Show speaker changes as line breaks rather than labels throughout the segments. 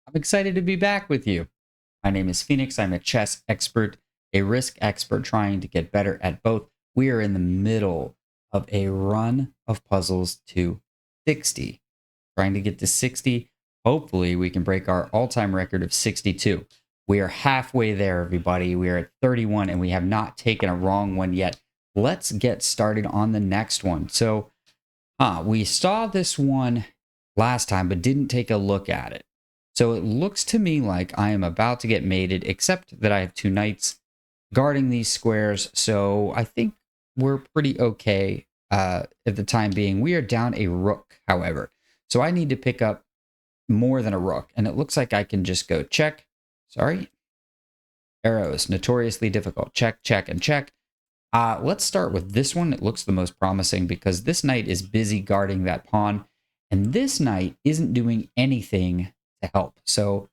I'm excited to be back with you. My name is Phoenix. I'm a chess expert, a risk expert trying to get better at both. We are in the middle of a run of puzzles to 60, trying to get to 60. Hopefully, we can break our all time record of 62. We are halfway there, everybody. We are at 31 and we have not taken a wrong one yet. Let's get started on the next one. So, we saw this one last time, but didn't take a look at it. So it looks to me like I am about to get mated, except that I have two knights guarding these squares. So I think we're pretty okay at the time being. We are down a rook, however. So I need to pick up more than a rook. And it looks like I can just go check. Sorry. Arrows, notoriously difficult. Check, check, and check. Let's start with this one. It looks the most promising because this knight is busy guarding that pawn. And this knight isn't doing anything to help. So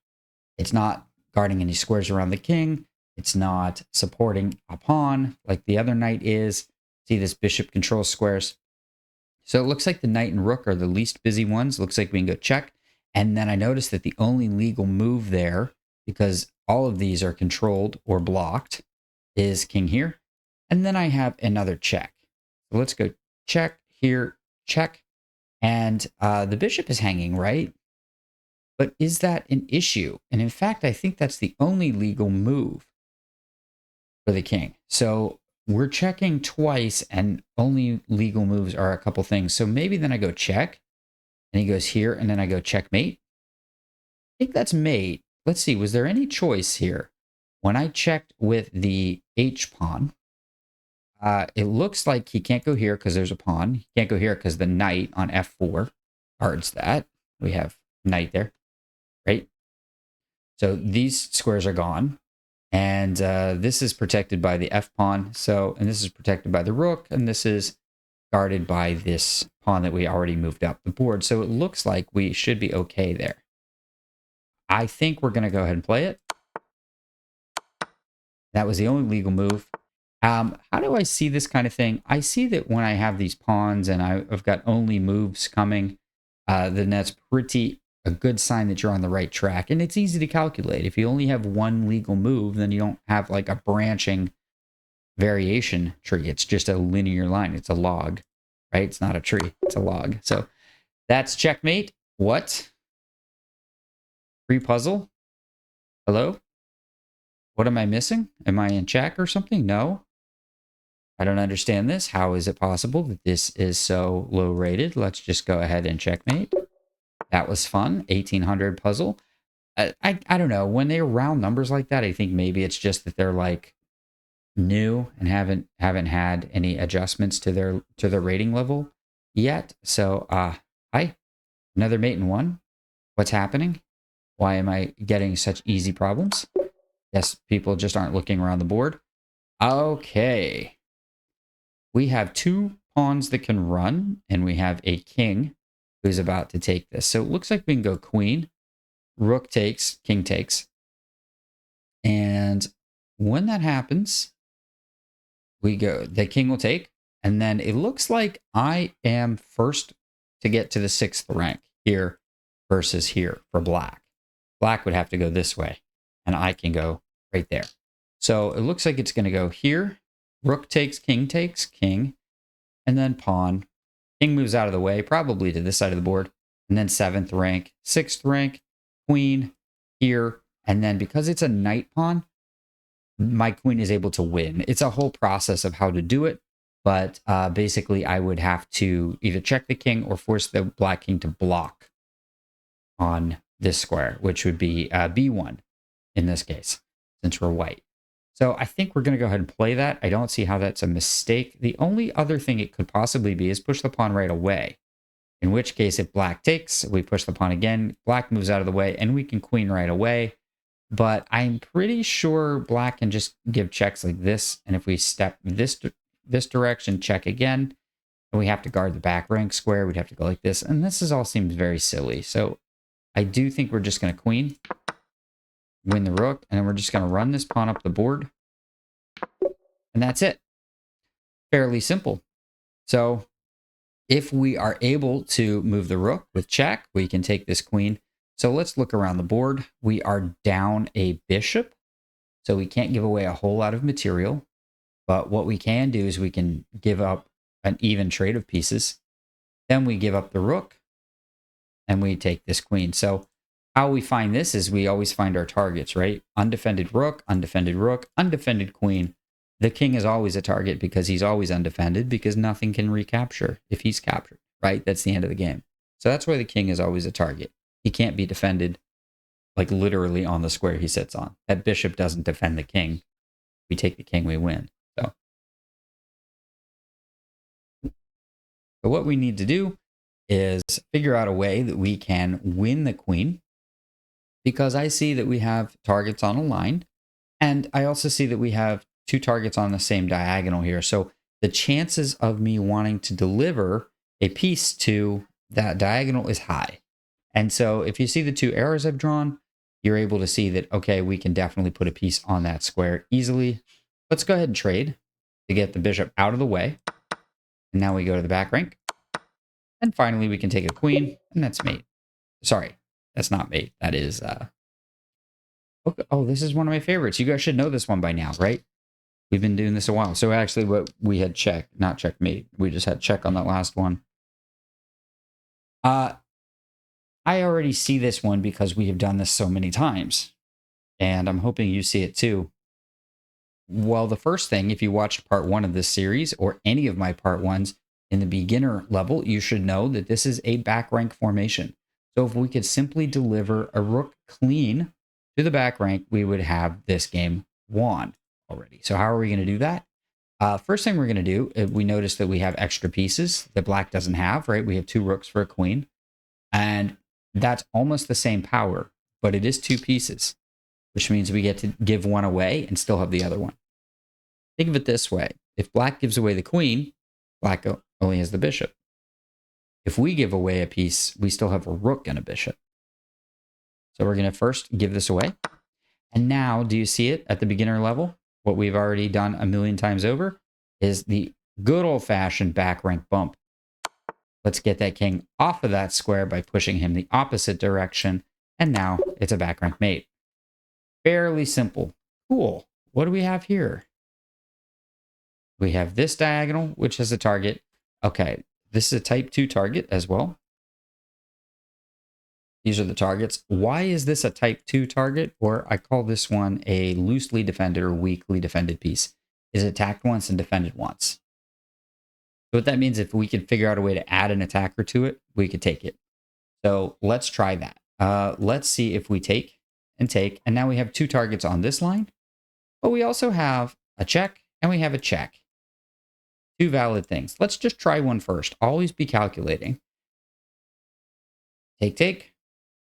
it's not guarding any squares around the king. It's not supporting a pawn like the other knight is. See, this bishop controls squares. So it looks like the knight and rook are the least busy ones. Looks like we can go check. And then I noticed that the only legal move there, because all of these are controlled or blocked, is king here. And then I have another check. So let's go check here, check. And the bishop is hanging, right? But is that an issue? And in fact, I think that's the only legal move for the king. So we're checking twice and only legal moves are a couple things. So maybe then I go check and he goes here and then I go checkmate. I think that's mate. Let's see, was there any choice here? When I checked with the H pawn, it looks like he can't go here because there's a pawn. He can't go here because the knight on F4 guards that. We have knight there. Right? So these squares are gone. And this is protected by the F pawn. So, and this is protected by the rook. And this is guarded by this pawn that we already moved up the board. So it looks like we should be okay there. I think we're going to go ahead and play it. That was the only legal move. How do I see this kind of thing? I see that when I have these pawns and I've got only moves coming, then that's a good sign that you're on the right track. And it's easy to calculate. If you only have one legal move, then you don't have like a branching variation tree. It's just a linear line. It's a log, right? It's not a tree. It's a log. So that's checkmate. What? Free puzzle? Hello? What am I missing? Am I in check or something? No. I don't understand this. How is it possible that this is so low rated? Let's just go ahead and checkmate. That was fun. 1800 puzzle. I don't know. When they're round numbers like that, I think maybe it's just that they're like new and haven't had any adjustments to their rating level yet. So hi, another mate in one. What's happening? Why am I getting such easy problems? Yes, people just aren't looking around the board. Okay. We have two pawns that can run, and we have a king who's about to take this. So it looks like we can go queen, rook takes, king takes. And when that happens, we go, the king will take. And then it looks like I am first to get to the 6th rank here versus here for black. Black would have to go this way, and I can go right there. So it looks like it's going to go here. Rook takes, king, and then pawn. King moves out of the way, probably to this side of the board. And then 7th rank, 6th rank, queen here. And then because it's a knight pawn, my queen is able to win. It's a whole process of how to do it. But basically, I would have to either check the king or force the black king to block on this square, which would be B1 in this case, since we're white. So I think we're going to go ahead and play that. I don't see how that's a mistake. The only other thing it could possibly be is push the pawn right away. In which case, if black takes, we push the pawn again. Black moves out of the way, and we can queen right away. But I'm pretty sure black can just give checks like this. And if we step this direction, check again, and we have to guard the back rank square, we'd have to go like this. And this all seems very silly. So I do think we're just going to queen, win the rook, and then we're just going to run this pawn up the board. And that's it. Fairly simple. So if we are able to move the rook with check, we can take this queen So let's look around the board. We are down a bishop, so we can't give away a whole lot of material. But what we can do is we can give up an even trade of pieces. Then we give up the rook, and we take this queen. So how we find this is we always find our targets, right? Undefended rook, undefended queen. The king is always a target because he's always undefended because nothing can recapture if he's captured, right? That's the end of the game. So that's why the king is always a target. He can't be defended like literally on the square he sits on. That bishop doesn't defend the king. We take the king, we win. So what we need to do is figure out a way that we can win the queen, because I see that we have targets on a line, and I also see that we have two targets on the same diagonal here. So the chances of me wanting to deliver a piece to that diagonal is high. And so if you see the two arrows I've drawn, you're able to see that, okay, we can definitely put a piece on that square easily. Let's go ahead and trade to get the bishop out of the way. And now we go to the back rank. And finally, we can take a queen, and that's mate. Sorry, that's not mate. That is, oh, this is one of my favorites. You guys should know this one by now, right? We've been doing this a while. So actually what we had check, not checkmate. We just had check on that last one. I already see this one because we have done this so many times. And I'm hoping you see it too. Well, the first thing, if you watched part 1 of this series or any of my part 1s in the beginner level, you should know that this is a back rank formation. So if we could simply deliver a rook clean to the back rank, we would have this game won already. So how are we going to do that? First thing we're going to do, we notice that we have extra pieces that black doesn't have, right? We have 2 rooks for a queen. And that's almost the same power, but it is 2 pieces, which means we get to give one away and still have the other one. Think of it this way. If black gives away the queen, black only has the bishop. If we give away a piece, we still have a rook and a bishop. So we're going to first give this away. And now, do you see it at the beginner level? What we've already done a million times over is the good old-fashioned back rank bump. Let's get that king off of that square by pushing him the opposite direction. And now it's a back rank mate. Fairly simple. Cool. What do we have here? We have this diagonal, which is a target. Okay, this is a type 2 target as well. These are the targets. Why is this a type 2 target? Or I call this one a loosely defended or weakly defended piece. Is attacked once and defended once. So what that means, if we could figure out a way to add an attacker to it, we could take it. So let's try that. Let's see if we take and take. And now we have 2 targets on this line. But we also have a check and we have a check. 2 valid things. Let's just try one first. Always be calculating. Take, take.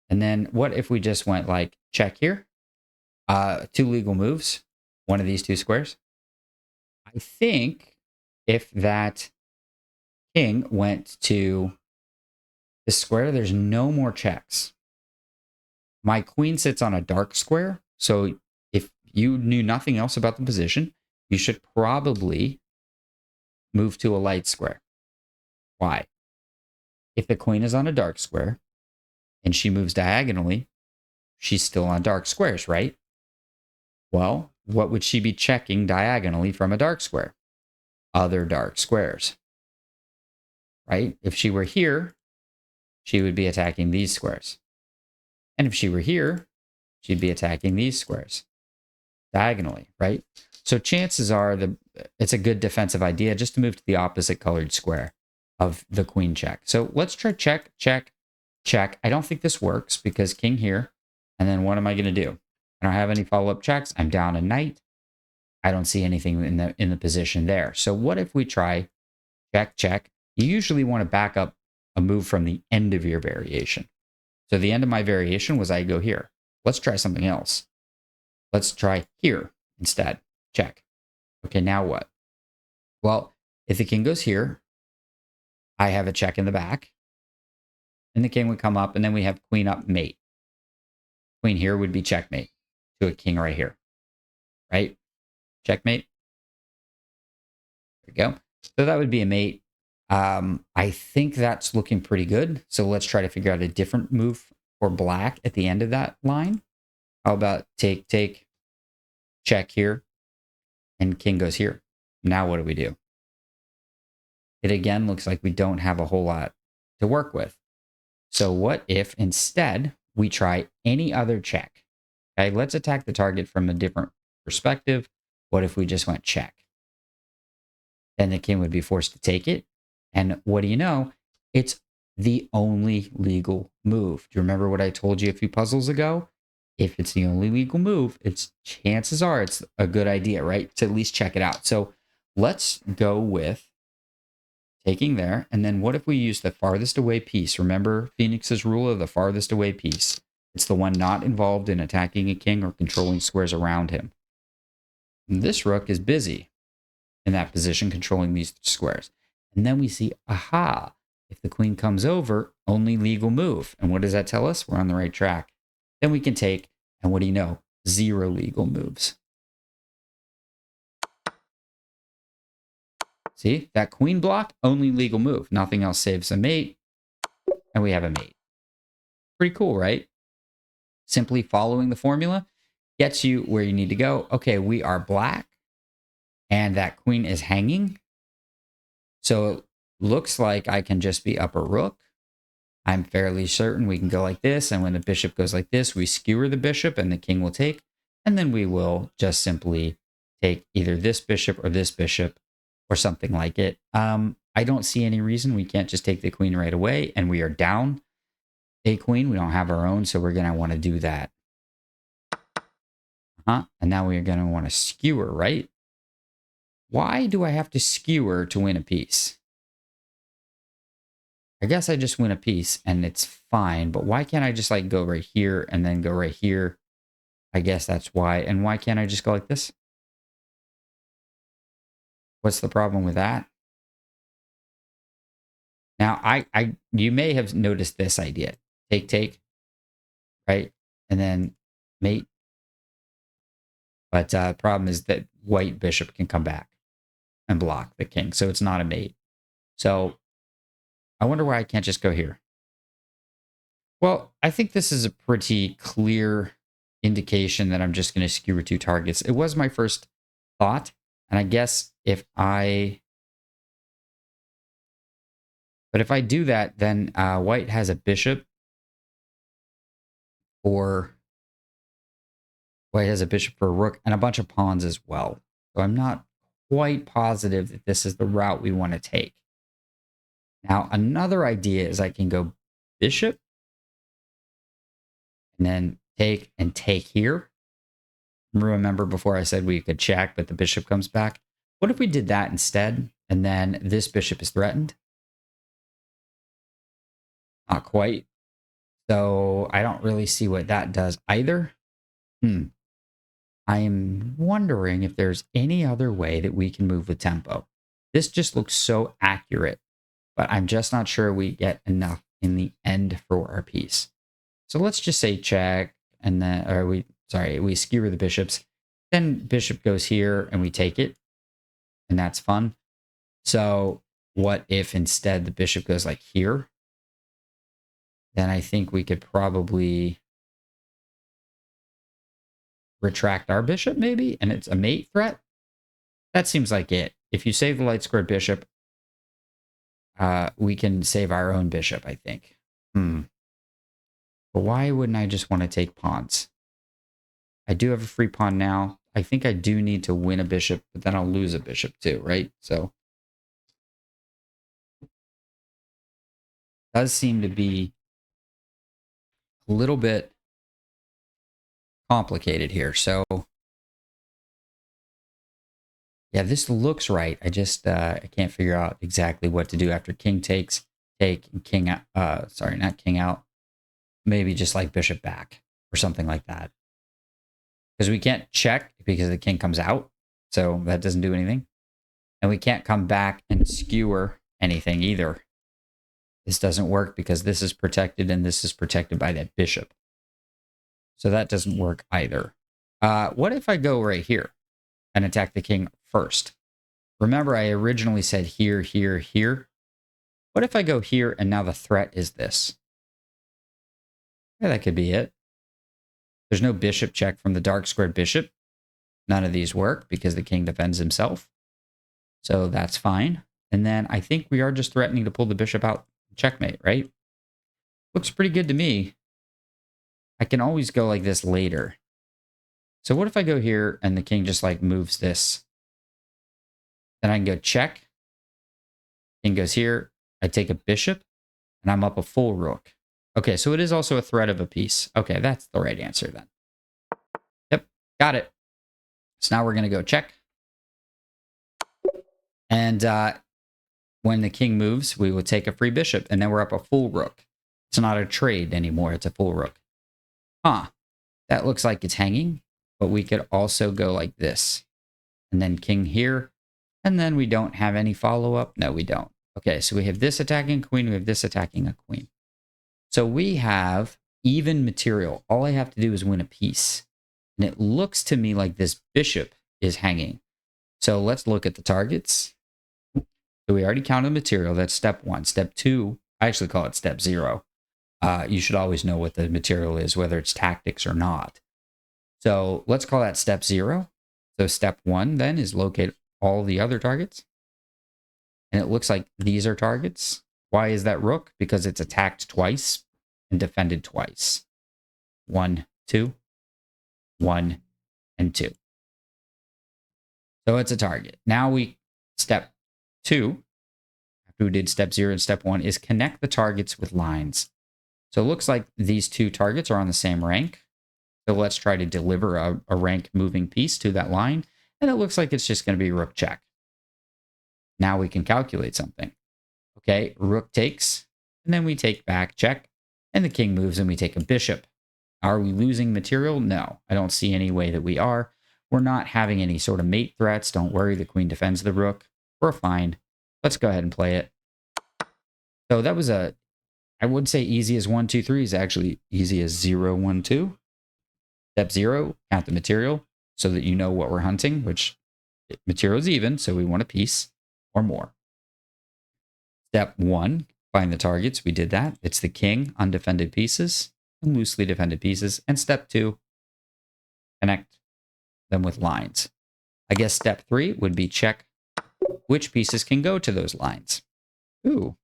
And then what if we just went like check here? 2 legal moves. One of these 2 squares. I think if that king went to the square, there's no more checks. My queen sits on a dark square. So if you knew nothing else about the position, you should probably move to a light square. Why? If the queen is on a dark square and she moves diagonally, she's still on dark squares, right? Well, what would she be checking diagonally from a dark square? Other dark squares, right? If she were here, she would be attacking these squares. And if she were here, she'd be attacking these squares diagonally, right? So chances are it's a good defensive idea just to move to the opposite colored square of the queen check. So let's try check, check, check. I don't think this works because king here. And then what am I going to do? I don't have any follow-up checks. I'm down a knight. I don't see anything in the position there. So what if we try check, check? You usually want to back up a move from the end of your variation. So the end of my variation was I go here. Let's try something else. Let's try here instead. Check. Okay, now what? Well, if the king goes here, I have a check in the back. And the king would come up, and then we have queen up mate. Queen here would be checkmate to a king right here. Right? Checkmate. There we go. So that would be a mate. I think that's looking pretty good. So let's try to figure out a different move or black at the end of that line. How about take, check here, and king goes here. Now what do we do? It again looks like we don't have a whole lot to work with. So what if instead we try any other check? Okay, let's attack the target from a different perspective. What if we just went check? Then the king would be forced to take it. And what do you know? It's the only legal move. Do you remember what I told you a few puzzles ago? If it's the only legal move, it's chances are it's a good idea, right? To at least check it out. So let's go with taking there. And then what if we use the farthest away piece? Remember Phoenix's rule of the farthest away piece. It's the one not involved in attacking a king or controlling squares around him. And this rook is busy in that position, controlling these squares. And then we see, aha, if the queen comes over, only legal move. And what does that tell us? We're on the right track. Then we can take, and what do you know? 0 legal moves. See, that queen block, only legal move. Nothing else saves a mate. And we have a mate. Pretty cool, right? Simply following the formula gets you where you need to go. Okay, we are black. And that queen is hanging. So it looks like I can just be up a rook. I'm fairly certain we can go like this. And when the bishop goes like this, we skewer the bishop and the king will take. And then we will just simply take either this bishop or something like it. I don't see any reason we can't just take the queen right away. And we are down a queen. We don't have our own, so we're going to want to do that. And now we are going to want to skewer, right? Why do I have to skewer to win a piece? I guess I just win a piece and it's fine, but why can't I just like go right here and then go right here? I guess that's why. And why can't I just go like this? What's the problem with that? Now, you may have noticed this idea. Take, right? And then mate. But the problem is that white bishop can come back and block the king. So it's not a mate. So I wonder why I can't just go here. Well, I think this is a pretty clear indication that I'm just going to skewer 2 targets. It was my first thought. And I guess if I do that, then white has a bishop for a rook and a bunch of pawns as well. So I'm not quite positive that this is the route we want to take. Now, another idea is I can go bishop and then take and take here. Remember before I said we could check, but the bishop comes back. What if we did that instead? And then this bishop is threatened? Not quite. So I don't really see what that does either. I am wondering if there's any other way that we can move with tempo. This just looks so accurate, but I'm just not sure we get enough in the end for our piece. So let's just say check, and then, we skewer the bishops. Then bishop goes here and we take it, and that's fun. So what if instead the bishop goes like here? Then I think we could probably retract our bishop maybe, and it's a mate threat. That seems like it. If you save the light squared bishop, we can save our own bishop, I think. But why wouldn't I just want to take pawns? I do have a free pawn now. I think I do need to win a bishop, but then I'll lose a bishop too, right? So does seem to be a little bit complicated here. So yeah, this looks right. I just I can't figure out exactly what to do after king takes, take, and king out. Sorry, not king out. Maybe just like bishop back or something like that. Because we can't check because the king comes out. So that doesn't do anything. And we can't come back and skewer anything either. This doesn't work because this is protected and this is protected by that bishop. So that doesn't work either. What if I go right here and attack the king first? Remember, I originally said here, here, here. What if I go here and now the threat is this? Yeah, that could be it. There's no bishop check from the dark squared bishop. None of these work because the king defends himself. So that's fine. And then I think we are just threatening to pull the bishop out. Checkmate, right? Looks pretty good to me. I can always go like this later. So what if I go here and the king just like moves this? Then I can go check. King goes here. I take a bishop and I'm up a full rook. Okay, so it is also a threat of a piece. Okay, that's the right answer then. Yep, got it. So now we're going to go check. And when the king moves, we will take a free bishop, and then we're up a full rook. It's not a trade anymore. It's a full rook. Huh. That looks like it's hanging, but we could also go like this. And then king here. And then we don't have any follow-up. No, we don't. Okay, so we have this attacking queen. We have this attacking a queen. So we have even material. All I have to do is win a piece. And it looks to me like this bishop is hanging. So let's look at the targets. So we already counted material. That's step 1. Step 2, I actually call it step 0. You should always know what the material is, whether it's tactics or not. So let's call that step 0. So step 1 then is locate all the other targets. And it looks like these are targets. Why is that rook? Because it's attacked twice and defended twice. 1, 2, 1, and 2. So it's a target. Now step 2, after we did step 0 and step 1, is connect the targets with lines. So it looks like these two targets are on the same rank. So let's try to deliver a rank moving piece to that line. And it looks like it's just going to be rook check. Now we can calculate something. Okay, rook takes, and then we take back check, and the king moves and we take a bishop. Are we losing material? No, I don't see any way that we are. We're not having any sort of mate threats. Don't worry, the queen defends the rook. We're fine. Let's go ahead and play it. So that was I would say easy as 1, 2, 3 is actually easy as 0, 1, 2. Step 0, count the material so that you know what we're hunting, which material is even, so we want a piece or more. Step 1, find the targets. We did that. It's the king, undefended pieces, and loosely defended pieces. And step 2, connect them with lines. I guess step 3 would be check which pieces can go to those lines. Ooh.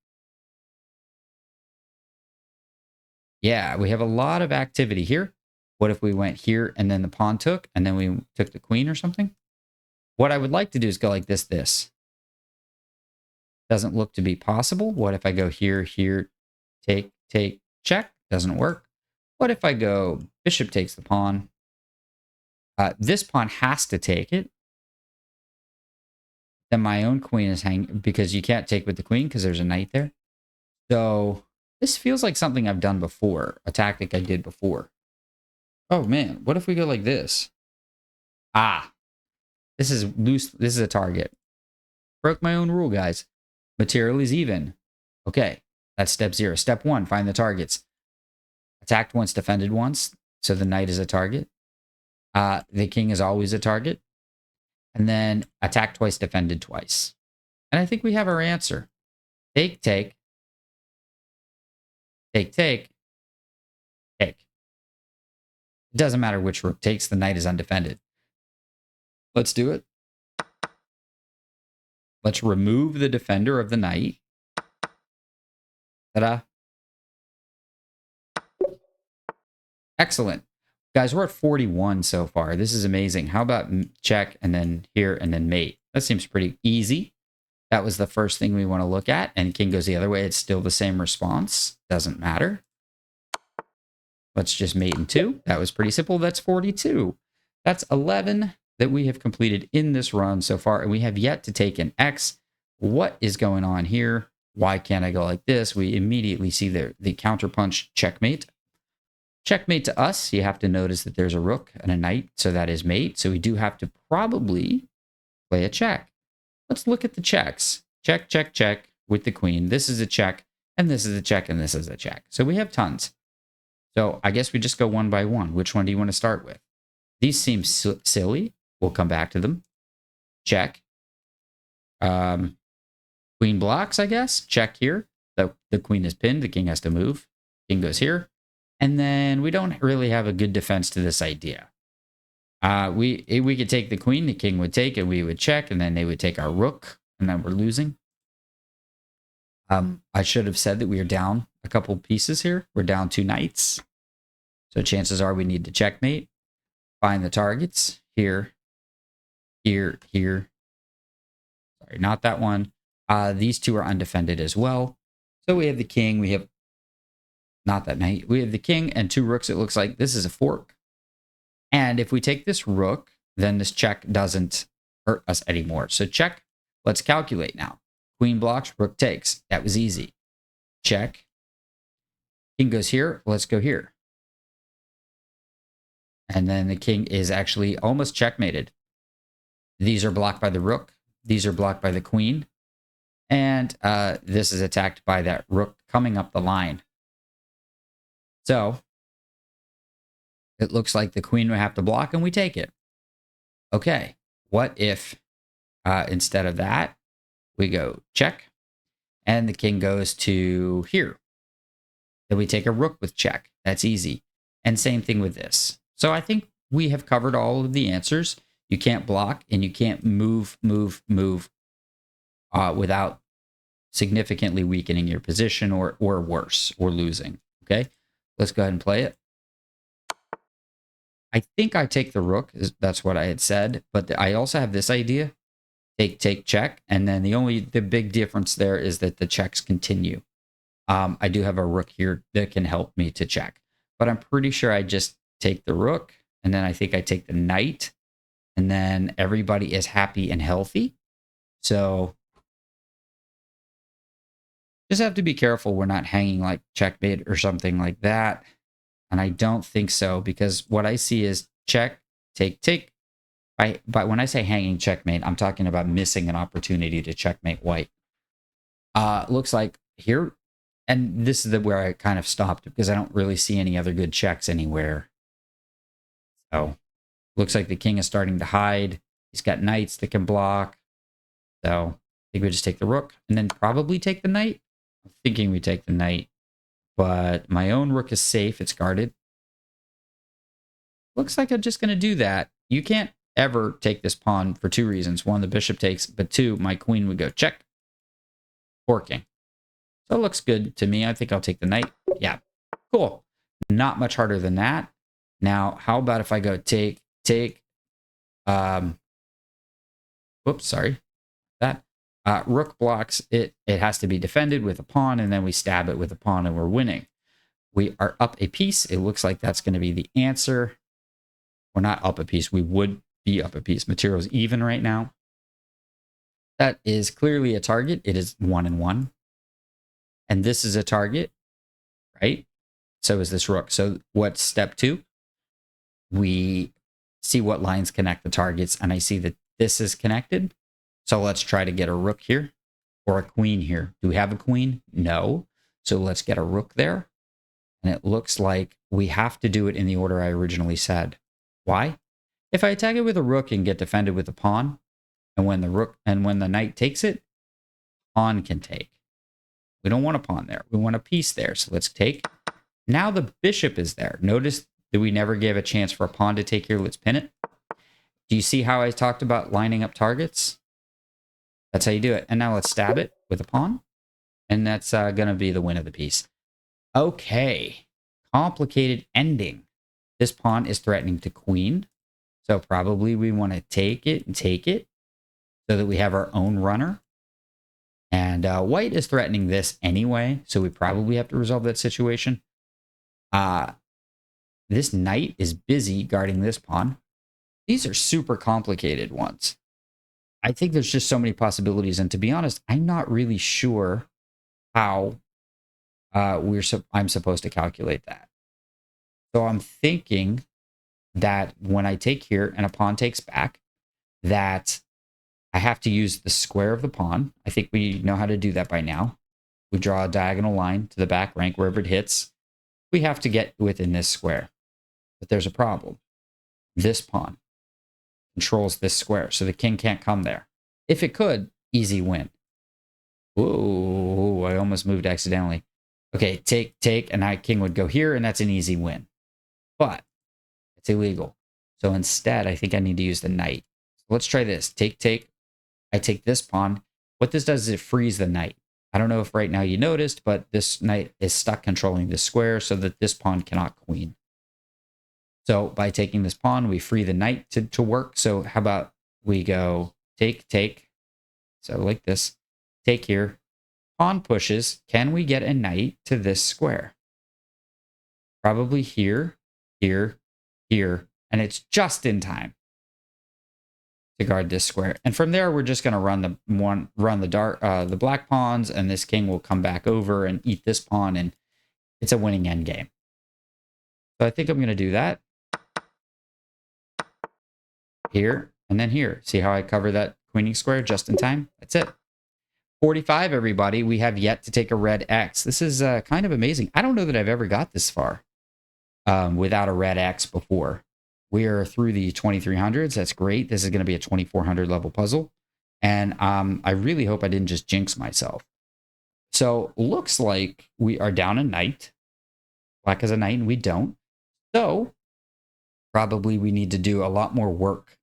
Yeah, we have a lot of activity here. What if we went here and then the pawn took, and then we took the queen or something? What I would like to do is go like this. Doesn't look to be possible. What if I go here, take, check? Doesn't work. What if I go bishop takes the pawn? This pawn has to take it. Then my own queen is hanging because you can't take with the queen because there's a knight there. So this feels like something I've done before, a tactic I did before. Oh man, what if we go like this? Ah, this is loose. This is a target. Broke my own rule, guys. Material is even. Okay, that's step 0. Step 1, find the targets. Attacked once, defended once. So the knight is a target. The king is always a target. And then attack twice, defended twice. And I think we have our answer. Take, take. Take, take. Take. It doesn't matter which rook takes. The knight is undefended. Let's do it. Let's remove the defender of the knight. Ta-da. Excellent. Guys, we're at 41 so far. This is amazing. How about check and then here and then mate? That seems pretty easy. That was the first thing we want to look at. And king goes the other way. It's still the same response. Doesn't matter. Let's just mate in 2. That was pretty simple. That's 42. That's 11 that we have completed in this run so far. And we have yet to take an X. What is going on here? Why can't I go like this? We immediately see the counterpunch checkmate. Checkmate to us, you have to notice that there's a rook and a knight, so that is mate. So we do have to probably play a check. Let's look at the checks. Check, check, check with the queen. This is a check, and this is a check, and this is a check. So we have tons. So I guess we just go one by one. Which one do you want to start with? These seem silly. We'll come back to them. Check. Queen blocks, I guess. Check here. The queen is pinned. The king has to move. King goes here. And then we don't really have a good defense to this idea. We could take the queen, the king would take it, we would check, and then they would take our rook, and then we're losing. I should have said that we are down a couple pieces here. We're down 2 knights. So chances are we need to checkmate. Find the targets. Here. Here. Sorry, not that one. These 2 are undefended as well. So we have the king. We have not that knight. We have the king and 2 rooks. It looks like this is a fork. And if we take this rook, then this check doesn't hurt us anymore. So check. Let's calculate now. Queen blocks, rook takes. That was easy. Check. King goes here. Let's go here. And then the king is actually almost checkmated. These are blocked by the rook. These are blocked by the queen. And this is attacked by that rook coming up the line. So it looks like the queen would have to block and we take it. Okay, what if instead of that, we go check and the king goes to here. Then we take a rook with check. That's easy. And same thing with this. So I think we have covered all of the answers. You can't block and you can't move without significantly weakening your position or worse, or losing. Okay, let's go ahead and play it. I think I take the rook. That's what I had said. But I also have this idea. Take, check. And then the big difference there is that the checks continue. I do have a rook here that can help me to check. But I'm pretty sure I just take the rook. And then I think I take the knight. And then everybody is happy and healthy. So just have to be careful we're not hanging like checkmate or something like that. And I don't think so, because what I see is check, take. But when I say hanging checkmate, I'm talking about missing an opportunity to checkmate white. Looks like here, and this is where I kind of stopped because I don't really see any other good checks anywhere. So looks like the king is starting to hide. He's got knights that can block. So I think we just take the rook and then probably take the knight. I'm thinking we take the knight, but my own rook is safe. It's guarded. Looks like I'm just going to do that. You can't ever take this pawn for 2 reasons. 1, the bishop takes, but 2, my queen would go check. Forking. So it looks good to me. I think I'll take the knight. Yeah, cool. Not much harder than that. Now, how about if I go take, whoops, sorry. That rook blocks it. It has to be defended with a pawn, and then we stab it with a pawn, and we're winning. We are up a piece. It looks like that's going to be the answer. We're not up a piece. We would be up a piece. Material's even right now. That is clearly a target. It is 1 and 1. And this is a target, right? So is this rook. So what's step 2? We see what lines connect the targets, and I see that this is connected. So let's try to get a rook here or a queen here. Do we have a queen? No. So let's get a rook there. And it looks like we have to do it in the order I originally said. Why? If I attack it with a rook and get defended with a pawn, and when the knight takes it, pawn can take. We don't want a pawn there. We want a piece there. So let's take. Now the bishop is there. Notice that we never gave a chance for a pawn to take here. Let's pin it. Do you see how I talked about lining up targets? That's how you do it. And now let's stab it with a pawn. And that's going to be the win of the piece. Okay. Complicated ending. This pawn is threatening to queen. So probably we want to take it and take it so that we have our own runner. And white is threatening this anyway. So we probably have to resolve that situation. This knight is busy guarding this pawn. These are super complicated ones. I think there's just so many possibilities. And to be honest, I'm not really sure how I'm supposed to calculate that. So I'm thinking that when I take here and a pawn takes back, that I have to use the square of the pawn. I think we know how to do that by now. We draw a diagonal line to the back rank wherever it hits. We have to get within this square. But there's a problem. This pawn controls this square, so the king can't come there. If it could, easy win. Whoa, I almost moved accidentally. Okay, take, and king would go here, and that's an easy win. But it's illegal. So instead, I think I need to use the knight. So let's try this. Take. I take this pawn. What this does is it frees the knight. I don't know if right now you noticed, but this knight is stuck controlling this square so that this pawn cannot queen. So by taking this pawn, we free the knight to work. So how about we go take. So like this, take here. Pawn pushes. Can we get a knight to this square? Probably here, here, here. And it's just in time to guard this square. And from there, we're just going to run the black pawns, and this king will come back over and eat this pawn, and it's a winning endgame. So I think I'm going to do that here and then here. See how I cover that queening square just in time? That's it. 45, everybody. We have yet to take a red X. This is kind of amazing. I don't know that I've ever got this far without a red X before. We are through the 2300s. That's great. This is going to be a 2400 level puzzle. And I really hope I didn't just jinx myself. So looks like we are down a knight. Black has a knight and we don't. So probably we need to do a lot more work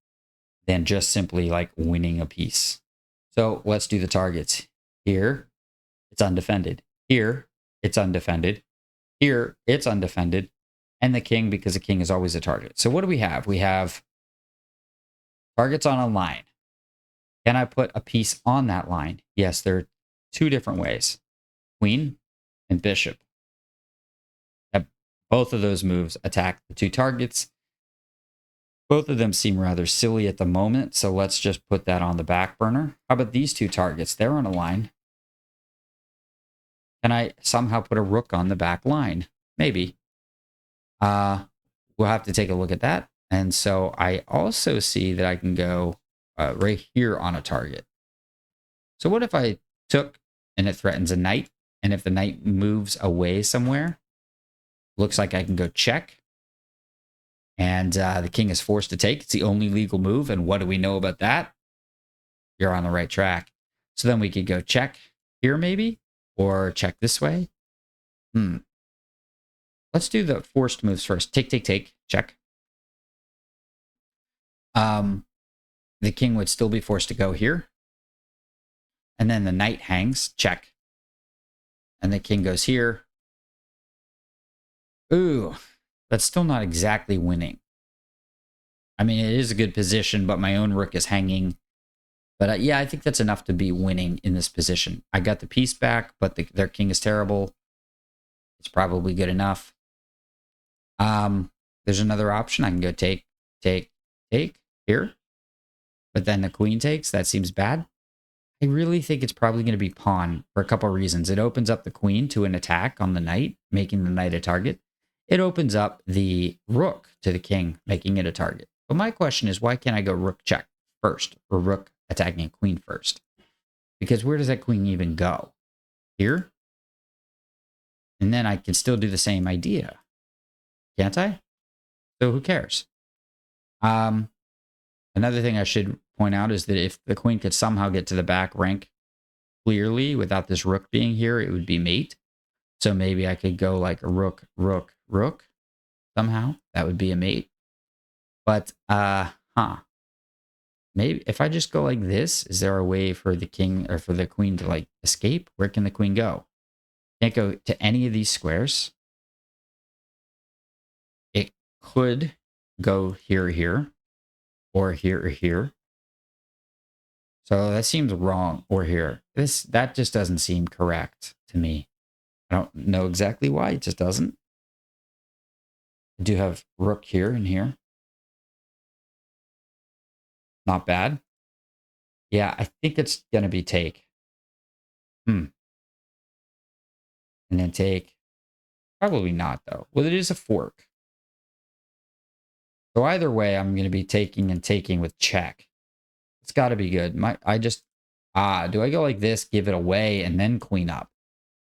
than just simply like winning a piece. So let's do the targets. Here, it's undefended. Here, it's undefended. Here, it's undefended. And the king, because the king is always a target. So what do we have? We have targets on a line. Can I put a piece on that line? Yes, there are two different ways. Queen and bishop. Both of those moves attack the two targets. Both of them seem rather silly at the moment, so let's just put that on the back burner. How about these two targets? They're on a line. Can I somehow put a rook on the back line? Maybe. We'll have to take a look at that. And so I also see that I can go right here on a target. So what if I took and it threatens a knight? And if the knight moves away somewhere, looks like I can go check. And the king is forced to take. It's the only legal move. And what do we know about that? You're on the right track. So then we could go check here maybe, or check this way. Let's do the forced moves first. Take, check. The king would still be forced to go here. And then the knight hangs, check. And the king goes here. Ooh, that's still not exactly winning. I mean, it is a good position, but my own rook is hanging. But yeah, I think that's enough to be winning in this position. I got the piece back, but their king is terrible. It's probably good enough. There's another option. I can go take here. But then the queen takes. That seems bad. I really think it's probably going to be pawn for a couple of reasons. It opens up the queen to an attack on the knight, making the knight a target. It opens up the rook to the king, making it a target. But my question is, why can't I go rook check first, or rook attacking a queen first? Because where does that queen even go? Here? And then I can still do the same idea. Can't I? So who cares? Another thing I should point out is that if the queen could somehow get to the back rank clearly without this rook being here, it would be mate. So maybe I could go like a rook, rook, rook somehow. That would be a mate. But, maybe if I just go like this, is there a way for the king or for the queen to like escape? Where can the queen go? Can't go to any of these squares. It could go here or here, or here or here. So that seems wrong, or here. That just doesn't seem correct to me. I don't know exactly why, it just doesn't. I do have rook here and here. Not bad. Yeah, I think it's going to be take. And then take. Probably not, though. Well, it is a fork. So either way, I'm going to be taking and taking with check. It's got to be good. Do I go like this, give it away, and then queen up?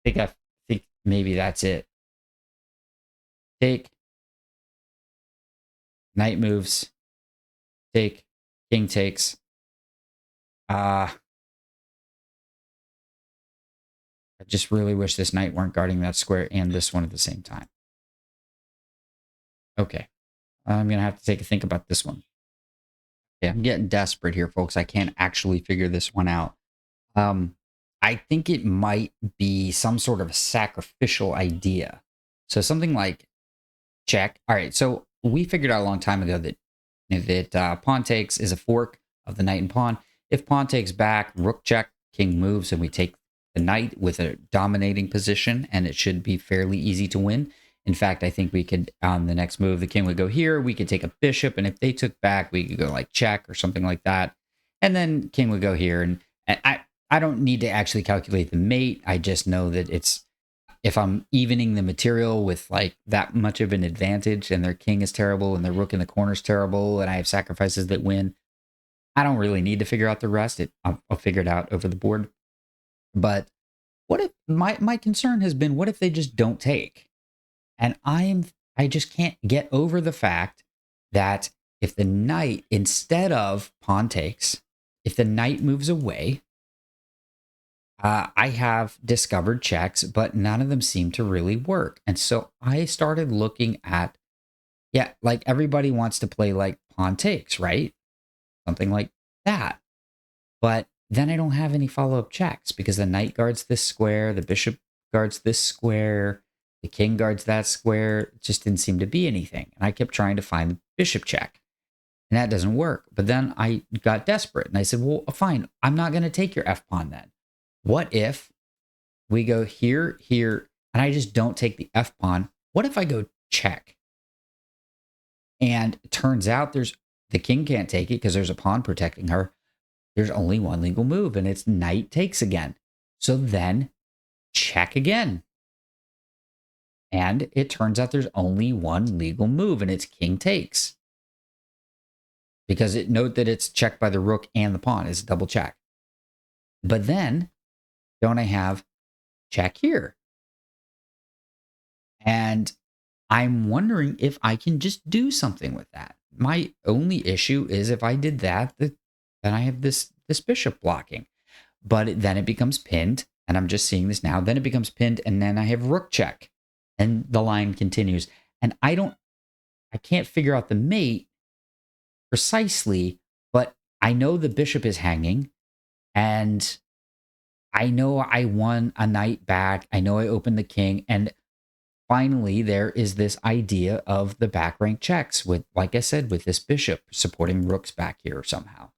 I think maybe that's it. Take. Knight moves. Take. King takes. I just really wish this knight weren't guarding that square and this one at the same time. Okay. I'm going to have to take a think about this one. Yeah, I'm getting desperate here, folks. I can't actually figure this one out. I think it might be some sort of sacrificial idea. So something like check. All right, so we figured out a long time ago that pawn takes is a fork of the knight and pawn. If pawn takes back, rook check, king moves, and we take the knight with a dominating position, and it should be fairly easy to win. In fact, I think we could, on the next move, the king would go here. We could take a bishop, and if they took back, we could go like check or something like that. And then king would go here. And I don't need to actually calculate the mate. I just know that if I'm evening the material with like that much of an advantage and their king is terrible and their rook in the corner is terrible and I have sacrifices that win, I don't really need to figure out the rest. I'll figure it out over the board. But what if my concern has been, what if they just don't take? And I just can't get over the fact that if the knight, instead of pawn takes, if the knight moves away, I have discovered checks, but none of them seem to really work. And so I started looking at, yeah, like everybody wants to play like pawn takes, right? Something like that. But then I don't have any follow-up checks because the knight guards this square, the bishop guards this square, the king guards that square. It just didn't seem to be anything. And I kept trying to find the bishop check. And that doesn't work. But then I got desperate and I said, well, fine, I'm not going to take your f-pawn then. What if we go here, here, and I just don't take the f-pawn? What if I go check? And it turns out the king can't take it because there's a pawn protecting her. There's only one legal move, and it's knight takes again. So then check again. And it turns out there's only one legal move, and it's king takes. Because note that it's checked by the rook and the pawn. It's a double check. But then, don't I have check here? And I'm wondering if I can just do something with that. My only issue is if I did that, then I have this bishop blocking. But then it becomes pinned, and I'm just seeing this now. Then it becomes pinned, and then I have rook check. And the line continues. And I can't figure out the mate precisely, but I know the bishop is hanging, and I know I won a knight back. I know I opened the king. And finally, there is this idea of the back rank checks with, like I said, with this bishop supporting rooks back here somehow.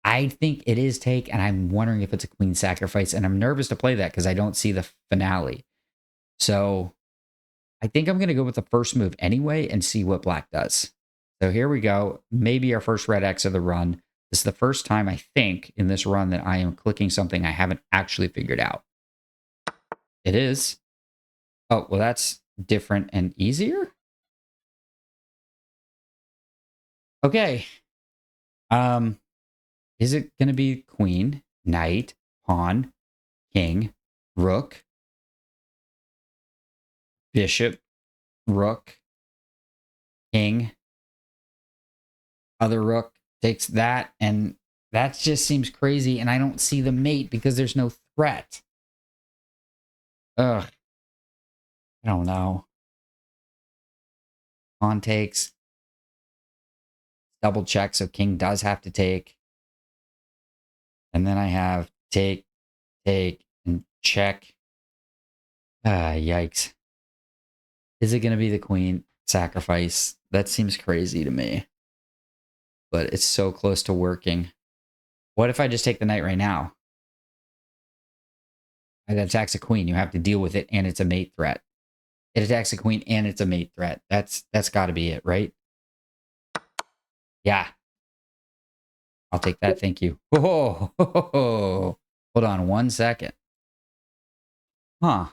I think it is take, and I'm wondering if it's a queen sacrifice. And I'm nervous to play that because I don't see the finale. So I think I'm going to go with the first move anyway and see what black does. So here we go. Maybe our first red X of the run. This is the first time, I think, in this run that I am clicking something I haven't actually figured out. It is. Oh, well, that's different and easier. Okay. Is it going to be queen, knight, pawn, king, rook, bishop, rook, king, other rook takes that, and that just seems crazy, and I don't see the mate because there's no threat. Ugh. I don't know. Pawn takes. Double check, so king does have to take. And then I have take, and check. Yikes. Is it going to be the queen sacrifice? That seems crazy to me. But it's so close to working. What if I just take the knight right now? It attacks a queen. You have to deal with it, and it's a mate threat. It attacks a queen, and it's a mate threat. That's got to be it, right? Yeah. I'll take that. Thank you. Whoa. Hold on 1 second. Huh.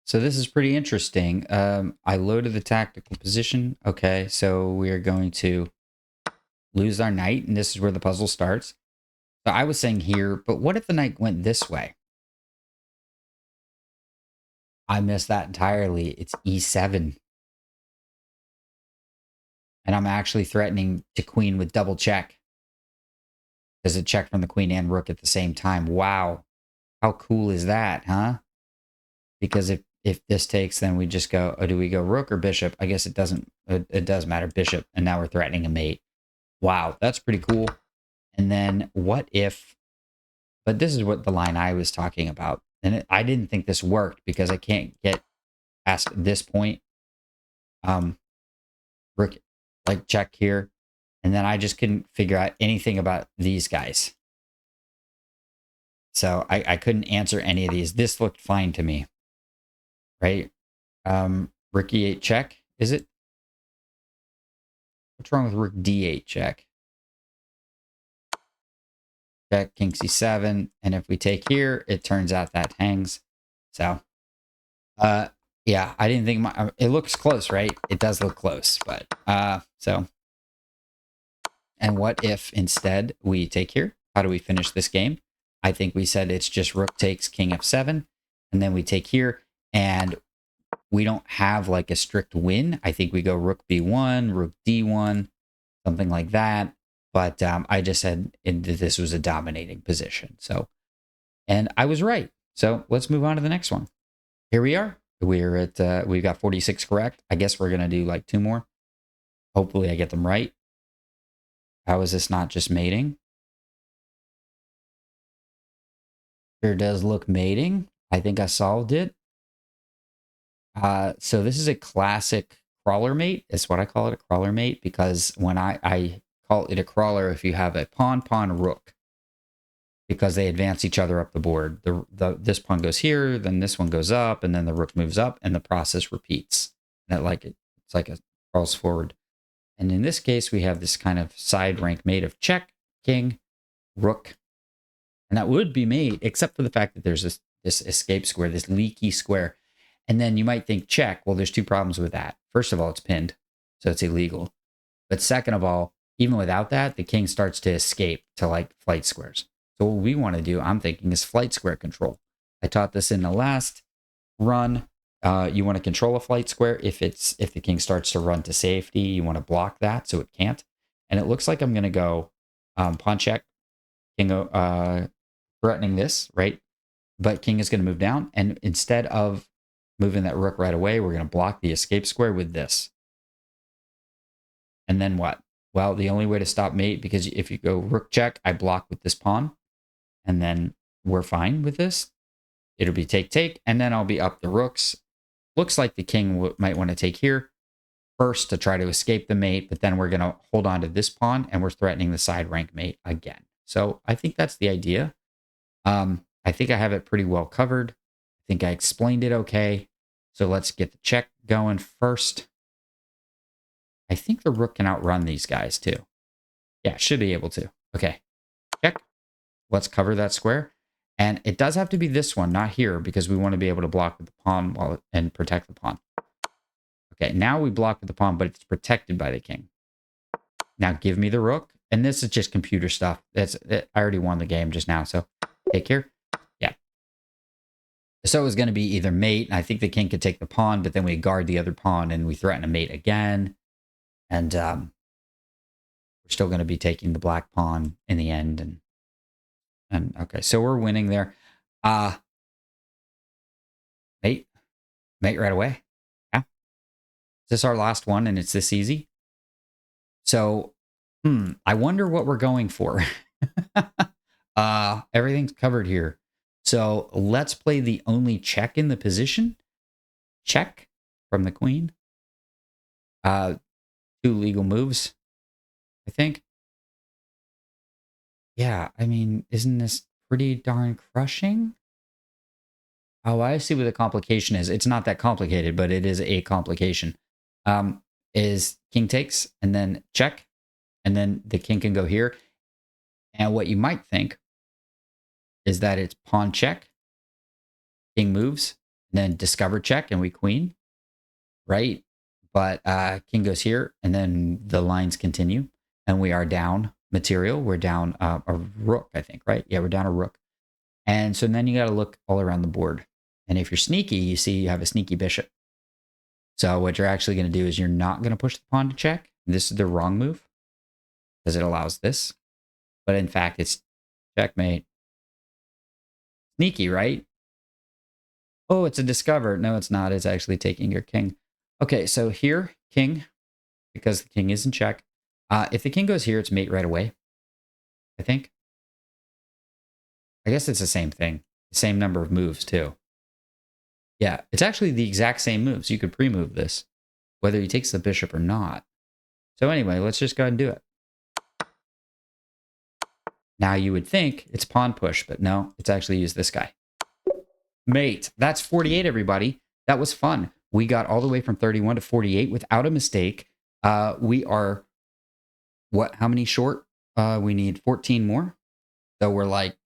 So this is pretty interesting. I loaded the tactical position. Okay, so we are going to lose our knight, and this is where the puzzle starts. So I was saying here, but what if the knight went this way? I missed that entirely. It's e7. And I'm actually threatening to queen with double check. There's a check from the queen and rook at the same time. Wow. How cool is that, huh? because if this takes, then we just go, oh, do we go rook or bishop? I guess it doesn't, it does matter, bishop, and now we're threatening a mate. Wow, that's pretty cool. And then what if, but this is what the line I was talking about. And I didn't think this worked because I can't get past this point. Rook, like check here. And then I just couldn't figure out anything about these guys. So I couldn't answer any of these. This looked fine to me. Right? Rook E8 check, is it? What's wrong with rook D8 check? Check, king C7. And if we take here, it turns out that hangs. So, yeah, I didn't think it looks close, right? It does look close, but, so. And what if instead we take here? How do we finish this game? I think we said it's just rook takes king F7, and then we take here, and we don't have like a strict win. I think we go rook B1, rook D1, something like that. But I just said this was a dominating position. So, and I was right. So let's move on to the next one. Here we are. We're at, we've got 46 correct. I guess we're going to do like 2 more. Hopefully I get them right. How is this not just mating? Sure does look mating. I think I solved it. So this is a classic crawler mate. That's what I call it, a crawler mate, because when I call it a crawler if you have a pawn rook, because they advance each other up the board. This pawn goes here, then this one goes up, and then the rook moves up, and the process repeats. And it's like a crawls forward. And in this case, we have this kind of side rank mate of check, king, rook. And that would be mate, except for the fact that there's this escape square, this leaky square. And then you might think check. Well, there's 2 problems with that. First of all, it's pinned, so it's illegal. But second of all, even without that, the king starts to escape to like flight squares. So what we want to do, I'm thinking, is flight square control. I taught this in the last run. You want to control a flight square if the king starts to run to safety. You want to block that so it can't. And it looks like I'm going to go pawn check, king threatening this, right? But king is going to move down, and instead of moving that rook right away, we're going to block the escape square with this. And then what? Well, the only way to stop mate, because if you go rook check, I block with this pawn, and then we're fine with this. It'll be take, and then I'll be up the rooks. Looks like the king might want to take here first to try to escape the mate, but then we're going to hold on to this pawn, and we're threatening the side rank mate again. So I think that's the idea. I think I have it pretty well covered. I think I explained it okay. So let's get the check going first. I think the rook can outrun these guys too. Yeah, should be able to. Okay, check. Let's cover that square. And it does have to be this one, not here, because we want to be able to block with the pawn and protect the pawn. Okay, now we block with the pawn, but it's protected by the king. Now give me the rook. And this is just computer stuff. I already won the game just now, so take here. Yeah. So it's going to be either mate, and I think the king could take the pawn, but then we guard the other pawn, and we threaten a mate again. And we're still going to be taking the black pawn in the end. And okay, so we're winning there. Mate right away. Yeah. Is this our last one, and it's this easy? So, I wonder what we're going for. Everything's covered here. So let's play the only check in the position. Check from the queen. 2 legal moves, I think. Yeah, I mean, isn't this pretty darn crushing? Oh, I see what the complication is. It's not that complicated, but it is a complication. Is king takes, and then check, and then the king can go here. And what you might think is that it's pawn check, king moves, and then discover check, and we queen, right? But king goes here, and then the lines continue, and we are down material. We're down a rook, I think, right? Yeah, we're down a rook. And so then you got to look all around the board. And if you're sneaky, you see you have a sneaky bishop. So what you're actually going to do is you're not going to push the pawn to check. This is the wrong move because it allows this. But in fact, it's checkmate. Sneaky, right? Oh, it's a discover. No, it's not. It's actually taking your king. Okay, so here, king, because the king is in check. If the king goes here, it's mate right away, I think. I guess it's the same thing. The same number of moves, too. Yeah, it's actually the exact same moves. You could pre-move this, whether he takes the bishop or not. So anyway, let's just go ahead and do it. Now you would think it's pawn push, but no, it's actually use this guy. Mate, that's 48, everybody. That was fun. We got all the way from 31 to 48 without a mistake. We are, how many short? We need 14 more. So we're like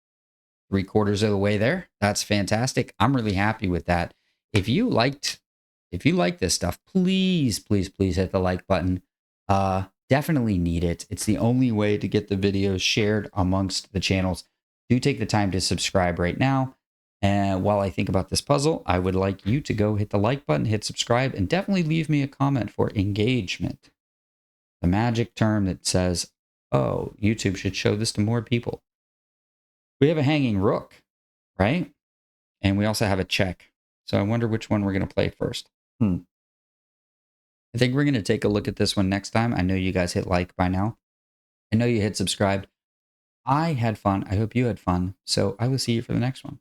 3/4 of the way there. That's fantastic. I'm really happy with that. If you like this stuff, please, please, please hit the like button. Definitely need it. It's the only way to get the videos shared amongst the channels. Do take the time to subscribe right now. And while I think about this puzzle, I would like you to go hit the like button, hit subscribe, and definitely leave me a comment for engagement. The magic term that says, oh, YouTube should show this to more people. We have a hanging rook, right? And we also have a check. So I wonder which one we're going to play first. I think we're going to take a look at this one next time. I know you guys hit like by now. I know you hit subscribe. I had fun. I hope you had fun. So I will see you for the next one.